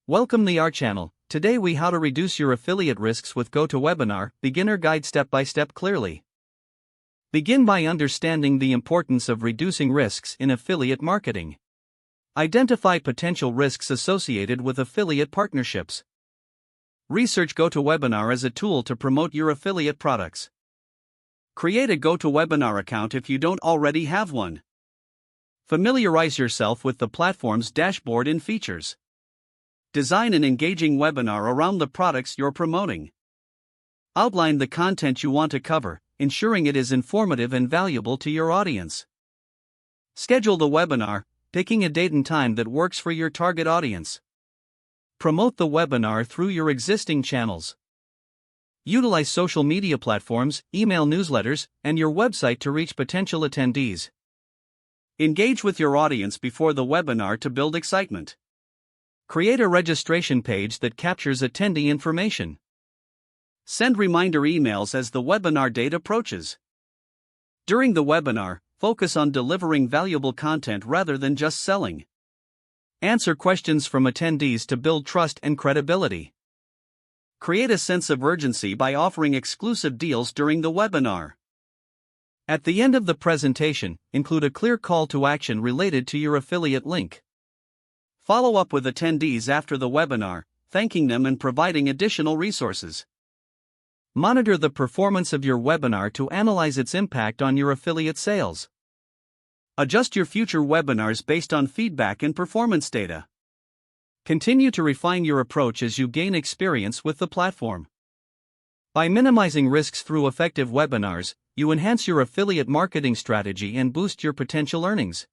Welcome to our channel. Today we how to reduce your affiliate risks with GoToWebinar, beginner guide step by step clearly. Begin by understanding the importance of reducing risks in affiliate marketing. Identify potential risks associated with affiliate partnerships. Research GoToWebinar as a tool to promote your affiliate products. Create a GoToWebinar account if you don't already have one. Familiarize yourself with the platform's dashboard and features. Design an engaging webinar around the products you're promoting. Outline the content you want to cover, ensuring it is informative and valuable to your audience. Schedule the webinar, picking a date and time that works for your target audience. Promote the webinar through your existing channels. Utilize social media platforms, email newsletters, and your website to reach potential attendees. Engage with your audience before the webinar to build excitement. Create a registration page that captures attendee information. Send reminder emails as the webinar date approaches. During the webinar, focus on delivering valuable content rather than just selling. Answer questions from attendees to build trust and credibility. Create a sense of urgency by offering exclusive deals during the webinar. At the end of the presentation, include a clear call to action related to your affiliate link. Follow up with attendees after the webinar, thanking them and providing additional resources. Monitor the performance of your webinar to analyze its impact on your affiliate sales. Adjust your future webinars based on feedback and performance data. Continue to refine your approach as you gain experience with the platform. By minimizing risks through effective webinars, you enhance your affiliate marketing strategy and boost your potential earnings.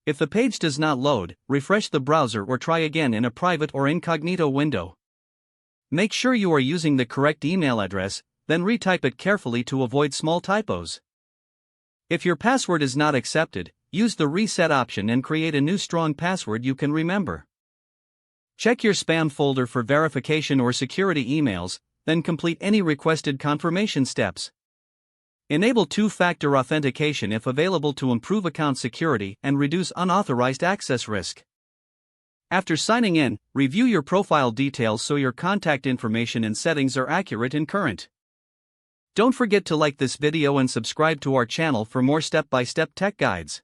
If the page does not load, refresh the browser or try again in a private or incognito window. Make sure you are using the correct email address, then retype it carefully to avoid small typos. If your password is not accepted, use the reset option and create a new strong password you can remember. Check your spam folder for verification or security emails, then complete any requested confirmation steps. Enable two-factor authentication if available to improve account security and reduce unauthorized access risk. After signing in, review your profile details so your contact information and settings are accurate and current. Don't forget to like this video and subscribe to our channel for more step-by-step tech guides.